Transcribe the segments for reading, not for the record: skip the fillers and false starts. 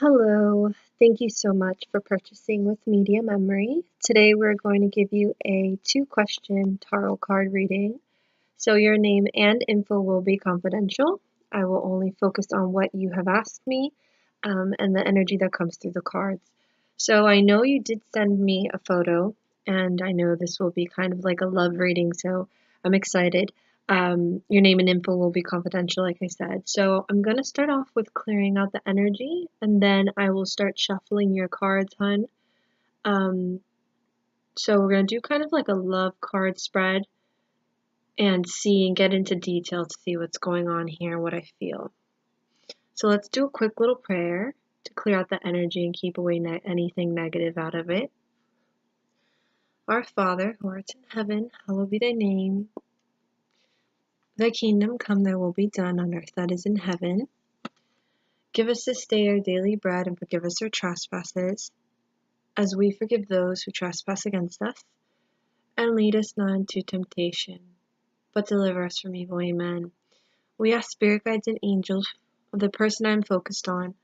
Hello, thank you so much for purchasing with Medium Emary. Today we're going to give you a 2-question tarot card reading. So your name and info will be confidential. I will only focus on what you have asked me and the energy that comes through the cards. So I know you did send me a photo, and I know this will be kind of like a love reading, so I'm excited. Your name and info will be confidential, like I said. So I'm going to start off with clearing out the energy, and then I will start shuffling your cards, hun. So we're going to do kind of like a love card spread and see and get into detail to see what's going on here and what I feel. So let's do a quick little prayer to clear out the energy and keep away anything negative out of it. Our Father, who art in heaven, hallowed be thy name. Thy kingdom come, thy will be done on earth that is in heaven. Give us this day our daily bread, and forgive us our trespasses, as we forgive those who trespass against us. And lead us not into temptation, but deliver us from evil. Amen. We ask spirit guides and angels of the person I'm focused on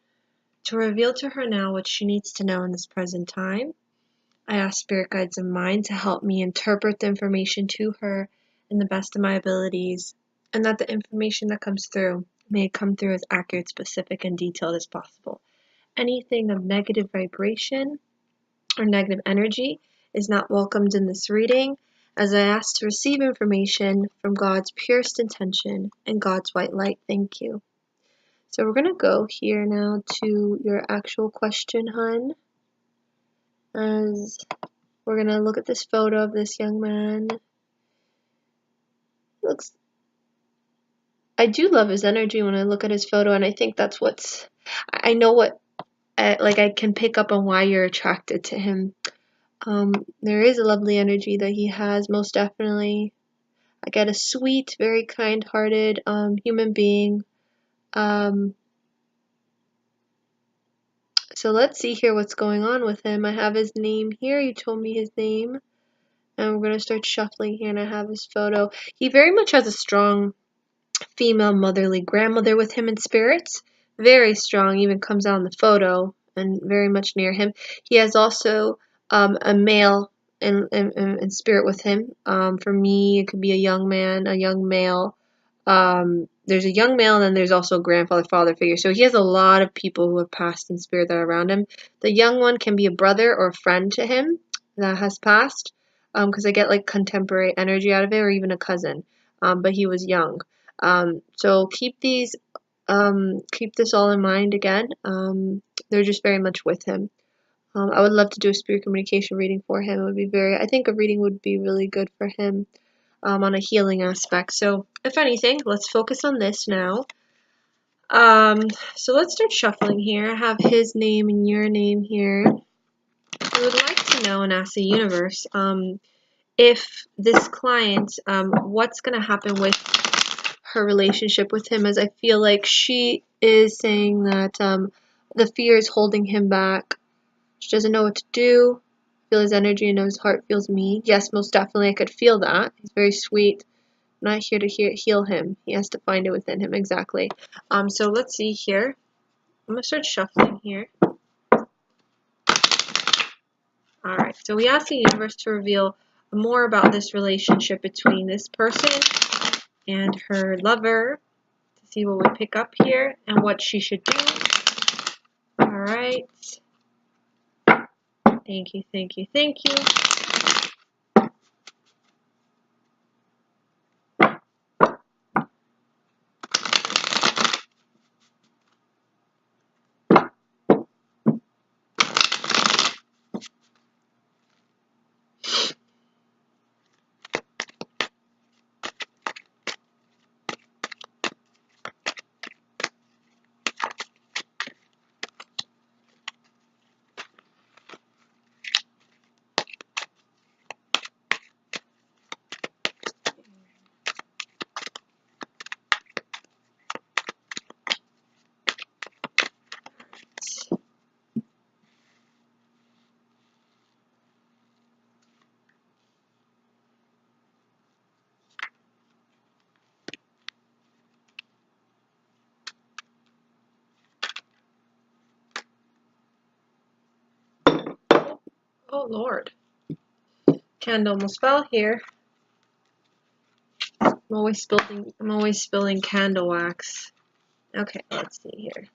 to reveal to her now what she needs to know in this present time. I ask spirit guides of mine to help me interpret the information to her in the best of my abilities, and that the information that comes through may come through as accurate, specific, and detailed as possible. Anything of negative vibration or negative energy is not welcomed in this reading, as I ask to receive information from God's purest intention and God's white light. Thank you. So we're going to go here now to your actual question, hun. As we're going to look at this photo of this young man. I do love his energy when I look at his photo, and I think that's I know what, I can pick up on why you're attracted to him. There is a lovely energy that he has, most definitely. I get a sweet, very kind-hearted human being. So let's see here what's going on with him. I have his name here. You told me his name. And we're going to start shuffling here, and I have his photo. He very much has a strong female motherly grandmother with him in spirits. Very strong, even comes out in the photo, and very much near him. He has also a male in spirit with him. For me, it could be a young man, a young male. There's a young male, and then there's also a grandfather, father figure. So he has a lot of people who have passed in spirit that are around him. The young one can be a brother or a friend to him that has passed, because I get like contemporary energy out of it, or even a cousin. But he was young. So keep this all in mind again. They're just very much with him. I would love to do a spirit communication reading for him. It would be I think a reading would be really good for him. On a healing aspect. So if anything, let's focus on this now. So let's start shuffling here. I have his name and your name here. I would like to know and ask the universe, if this client, what's going to happen with her relationship with him, as I feel like she is saying that the fear is holding him back. She doesn't know what to do. Feel his energy and know his heart feels me. Yes, most definitely I could feel that. He's very sweet. I'm not here to heal him. He has to find it within him, exactly. So let's see here. I'm going to start shuffling here. Alright, so we ask the universe to reveal more about this relationship between this person and her lover, to see what we pick up here and what she should do. Alright. Thank you, thank you, thank you. Oh Lord. Candle almost fell here. I'm always spilling candle wax. Okay, let's see here.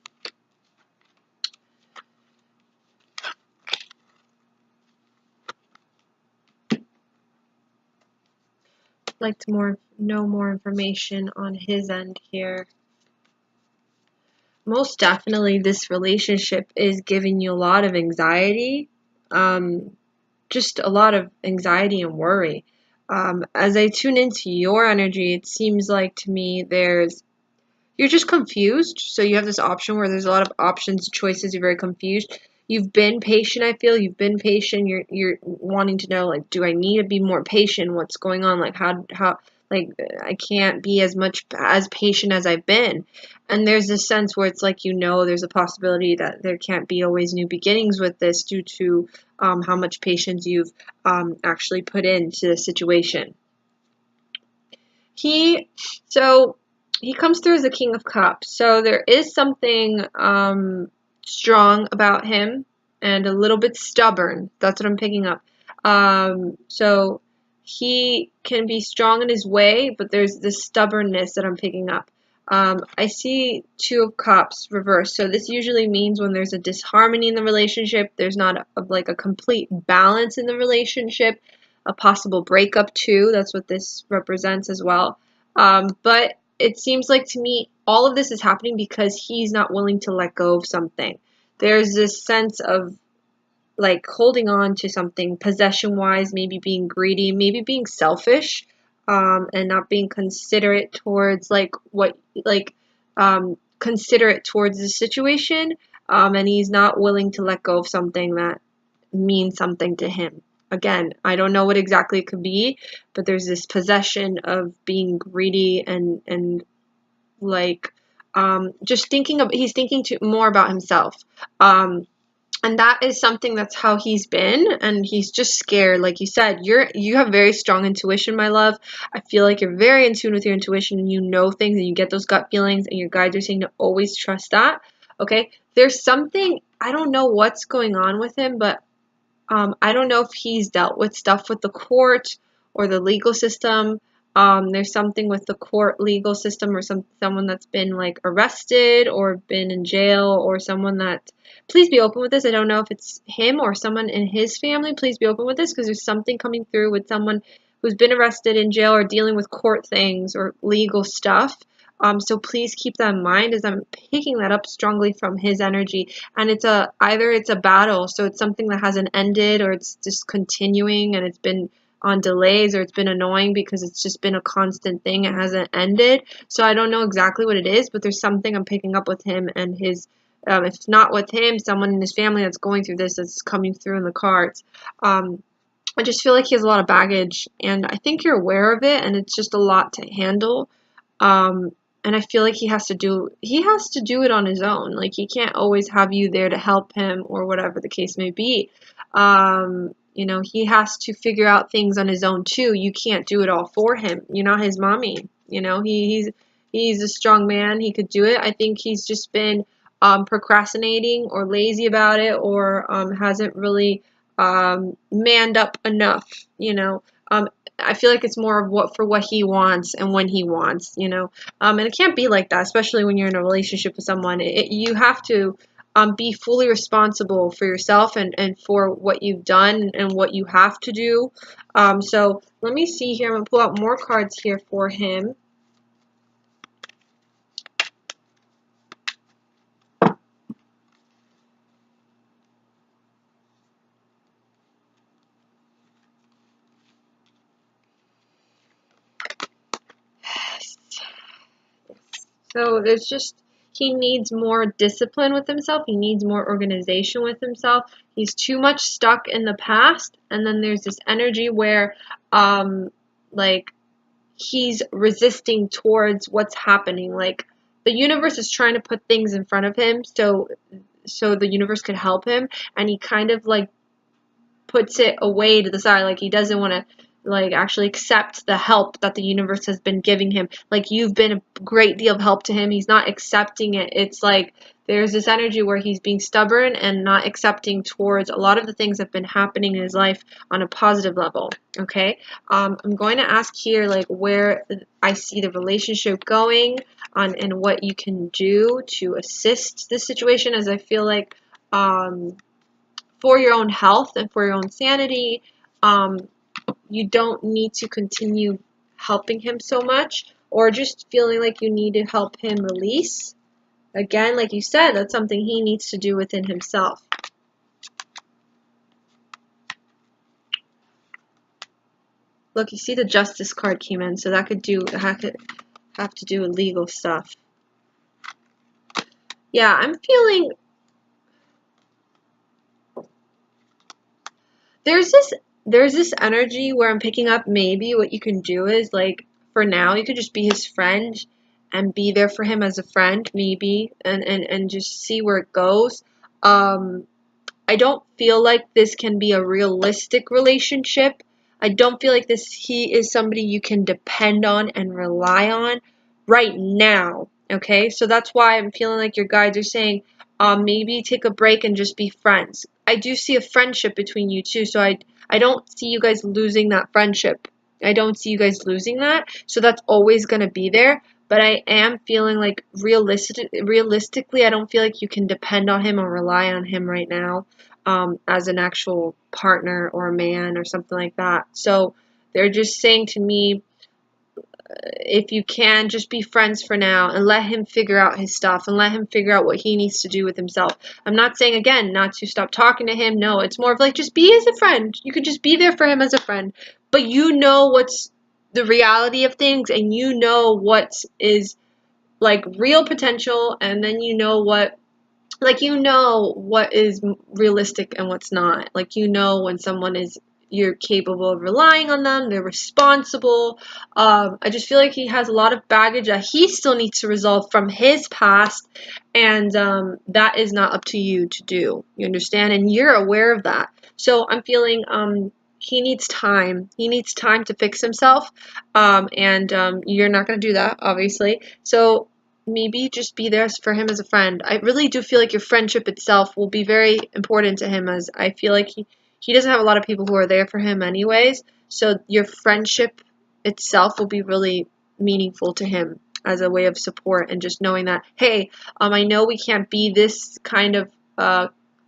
I'd like to know more information on his end here. Most definitely this relationship is giving you a lot of anxiety. Just a lot of anxiety and worry. As I tune into your energy, it seems like to me you're just confused. So you have this option where there's a lot of options, choices. You're very confused. You've been patient. I feel you've been patient. You're wanting to know, like, do I need to be more patient? What's going on? Like, how like I can't be as patient as I've been. And there's this sense where it's like, there's a possibility that there can't be always new beginnings with this due to how much patience you've actually put into the situation. So he comes through as the King of Cups. So there is something strong about him and a little bit stubborn. That's what I'm picking up. So he can be strong in his way, but there's this stubbornness that I'm picking up. I see Two of Cups reversed. So this usually means when there's a disharmony in the relationship, there's not a complete balance in the relationship, a possible breakup too. That's what this represents as well. But it seems like to me all of this is happening because he's not willing to let go of something. There's this sense of like holding on to something possession wise, maybe being greedy, maybe being selfish, and not being considerate towards considerate towards the situation. And he's not willing to let go of something that means something to him. Again, I don't know what exactly it could be, but there's this possession of being greedy and like just he's thinking more about himself. And that is something that's how he's been, and he's just scared. Like you said, you have very strong intuition, my love. I feel like you're very in tune with your intuition, and you know things, and you get those gut feelings, and your guides are saying to always trust that. Okay, there's something, I don't know what's going on with him, but I don't know if he's dealt with stuff with the court or the legal system. There's something with the court legal system or someone that's been like arrested or been in jail or someone that, please be open with this. I don't know if it's him or someone in his family. Please be open with this because there's something coming through with someone who's been arrested in jail or dealing with court things or legal stuff. So please keep that in mind as I'm picking that up strongly from his energy. And either it's a battle, so it's something that hasn't ended, or it's just continuing and it's been on delays, or it's been annoying because it's just been a constant thing. It hasn't ended. So I don't know exactly what it is, but there's something I'm picking up with him and his, if it's not with him, someone in his family that's going through this, that's coming through in the cards. I just feel like he has a lot of baggage, and I think you're aware of it, and it's just a lot to handle. And I feel like he has to do it on his own. Like, he can't always have you there to help him or whatever the case may be. He has to figure out things on his own too. You can't do it all for him. You're not his mommy. He's a strong man. He could do it. I think he's just been procrastinating or lazy about it, or hasn't really manned up enough. I feel like it's more of what he wants and when he wants, and it can't be like that, especially when you're in a relationship with someone. You have to be fully responsible for yourself and for what you've done and what you have to do. So let me see here. I'm going to pull out more cards here for him. So he needs more discipline with himself. He needs more organization with himself. He's too much stuck in the past. And then there's this energy where, like, he's resisting towards what's happening. Like, the universe is trying to put things in front of him so the universe could help him. And he kind of, like, puts it away to the side. Like, he doesn't want to like actually accept the help that the universe has been giving him. Like you've been a great deal of help to him. He's not accepting it. It's like there's this energy where he's being stubborn and not accepting towards a lot of the things that have been happening in his life on a positive level. Okay. I'm going to ask here like where I see the relationship going on and what you can do to assist this situation, as I feel like for your own health and for your own sanity, you don't need to continue helping him so much, or just feeling like you need to help him release. Again, like you said, that's something he needs to do within himself. Look, you see the Justice card came in, so that could have to do with legal stuff. Yeah, I'm feeling there's this energy where I'm picking up maybe what you can do is like for now you could just be his friend and be there for him as a friend maybe, and just see where it goes. I don't feel like this can be a realistic relationship. I don't feel like he is somebody you can depend on and rely on right now. Okay, so that's why I'm feeling like your guides are saying, maybe take a break and just be friends. I do see a friendship between you two, so I don't see you guys losing that friendship. I don't see you guys losing that, so that's always gonna be there. But I am feeling like realistically, I don't feel like you can depend on him or rely on him right now, as an actual partner or a man or something like that. So they're just saying to me, if you can, just be friends for now and let him figure out his stuff and let him figure out what he needs to do with himself. I'm not saying, again, not to stop talking to him. No, it's more of like just be as a friend. You could just be there for him as a friend. But you know what's the reality of things, and you know what is like real potential, and then you know what, like, you know what is realistic and what's not. Like, you know when someone is, you're capable of relying on them, they're responsible. I just feel like he has a lot of baggage that he still needs to resolve from his past, and that is not up to you to do. You understand? And you're aware of that. So I'm feeling he needs time. He needs time to fix himself, and you're not going to do that, obviously. So maybe just be there for him as a friend. I really do feel like your friendship itself will be very important to him, as I feel like he doesn't have a lot of people who are there for him anyways. So your friendship itself will be really meaningful to him as a way of support, and just knowing that, hey, I know we can't be this kind of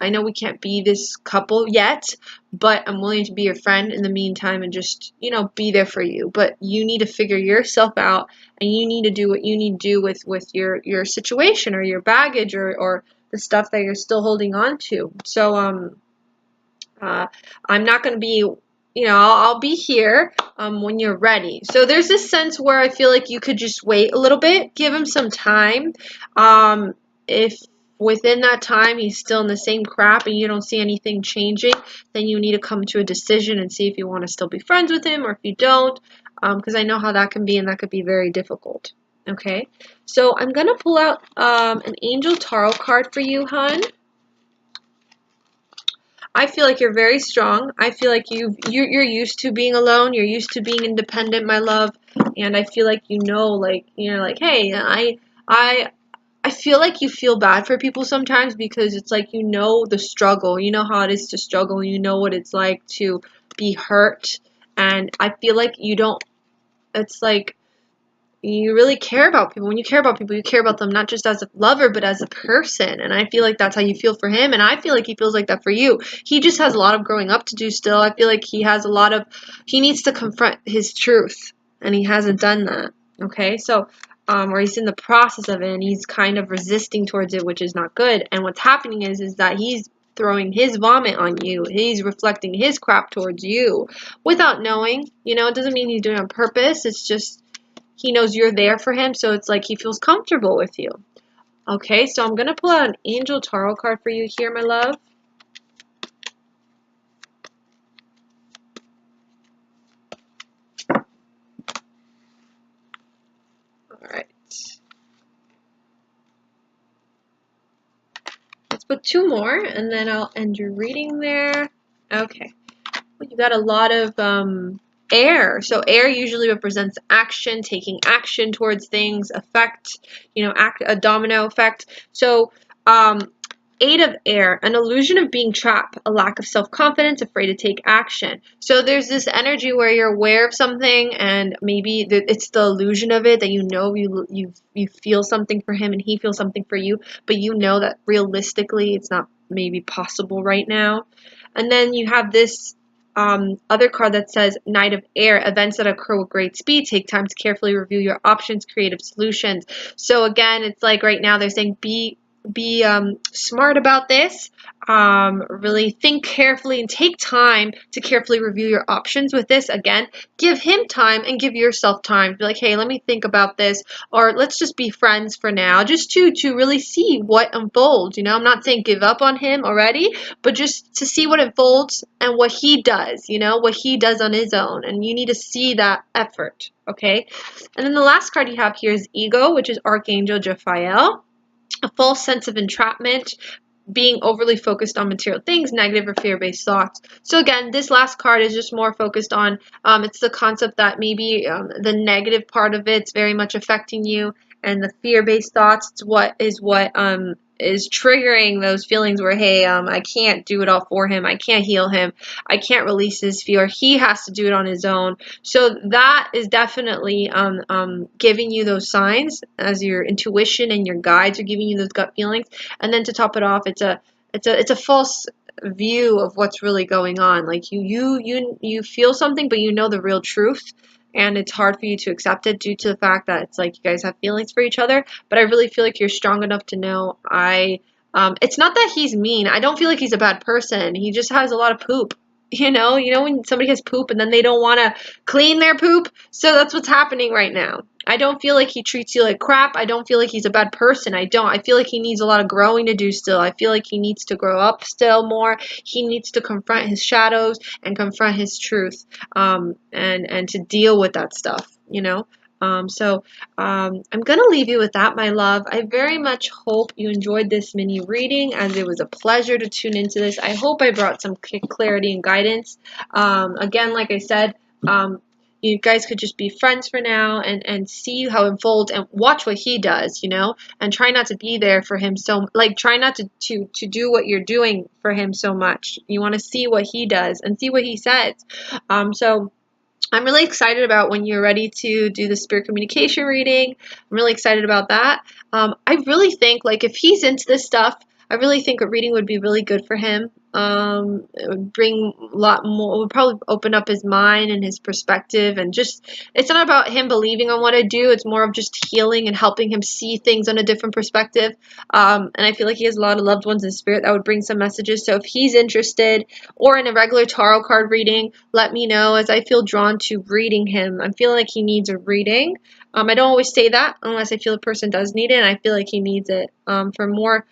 I know we can't be this couple yet, but I'm willing to be your friend in the meantime and just, be there for you. But you need to figure yourself out, and you need to do what you need to do with your situation or your baggage, or the stuff that you're still holding on to. So I'm not going to be, I'll be here when you're ready. So there's this sense where I feel like you could just wait a little bit, give him some time. If within that time he's still in the same crap and you don't see anything changing, then you need to come to a decision and see if you want to still be friends with him or if you don't, because I know how that can be, and that could be very difficult. Okay, so I'm going to pull out an Angel Tarot card for you, hun. I feel like you're very strong. I feel like you're used to being alone. You're used to being independent, my love. And I feel like like, like, hey, I feel like you feel bad for people sometimes, because it's like, the struggle. You know how it is to struggle. You know what it's like to be hurt. And I feel like it's like, you really care about people. When you care about people, you care about them not just as a lover, but as a person. And I feel like that's how you feel for him. And I feel like he feels like that for you. He just has a lot of growing up to do still. I feel like he needs to confront his truth. And he hasn't done that. Okay? So, or he's in the process of it, and he's kind of resisting towards it, which is not good. And what's happening is that he's throwing his vomit on you. He's reflecting his crap towards you without knowing. It doesn't mean he's doing it on purpose. It's just, he knows you're there for him, so it's like he feels comfortable with you. Okay, so I'm going to pull out an Angel Tarot card for you here, my love. Alright. Let's put two more, and then I'll end your reading there. Okay. Well, you got a lot of air. So air usually represents action, taking action towards things, effect, a domino effect. So, Eight of air, an illusion of being trapped, a lack of self-confidence, afraid to take action. So there's this energy where you're aware of something, and maybe it's the illusion of it that you feel something for him and he feels something for you, but you know that realistically it's not maybe possible right now. And then you have this other card that says Knight of Air, events that occur with great speed. Take time to carefully review your options, creative solutions. So again, it's like right now they're saying be smart about this. Really think carefully and take time to carefully review your options with this. Again, give him time and give yourself time. Be like, hey, let me think about this, or let's just be friends for now, just to really see what unfolds. I'm not saying give up on him already, but just to see what unfolds and what he does. What he does on his own, and you need to see that effort. Okay, and then the last card you have here is Ego, which is Archangel Jophiel. A false sense of entrapment, being overly focused on material things, negative or fear-based thoughts. So again, this last card is just more focused on, it's the concept that maybe the negative part of it's very much affecting you, and the fear-based thoughts, it's what is triggering those feelings where, hey, I can't do it all for him, I can't heal him, I can't release his fear, he has to do it on his own. So that is definitely giving you those signs as your intuition and your guides are giving you those gut feelings. And then to top it off, it's a false view of what's really going on. Like you feel something, but you know the real truth, and it's hard for you to accept it due to the fact that it's like you guys have feelings for each other. But I really feel like you're strong enough to know it's not that he's mean. I don't feel like he's a bad person. He just has a lot of poop. When somebody has poop and then they don't want to clean their poop. So that's what's happening right now. I don't feel like he treats you like crap. I don't feel like he's a bad person. I don't. I feel like he needs a lot of growing to do still. I feel like he needs to grow up still more. He needs to confront his shadows and confront his truth, and to deal with that stuff. I'm going to leave you with that, my love. I very much hope you enjoyed this mini reading, as it was a pleasure to tune into this. I hope I brought some clarity and guidance. Again, like I said, you guys could just be friends for now and see how it unfolds and watch what he does, and try not to be there for him try not to do what you're doing for him so much. You want to see what he does and see what he says. So I'm really excited about when you're ready to do the spirit communication reading. I'm really excited about that. I really think, like, if he's into this stuff, I really think a reading would be really good for him. It would bring a lot more, it would probably open up his mind and his perspective, and just, it's not about him believing on what I do, it's more of just healing and helping him see things on a different perspective. And I feel like he has a lot of loved ones in spirit that would bring some messages. So if he's interested, or in a regular tarot card reading, let me know, as I feel drawn to reading him. I'm feeling like he needs a reading. I don't always say that unless I feel the person does need it, and I feel like he needs it for more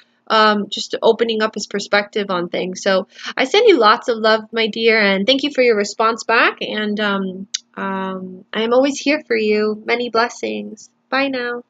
just opening up his perspective on things. So I send you lots of love, my dear, and thank you for your response back. And I am always here for you. Many blessings. Bye now.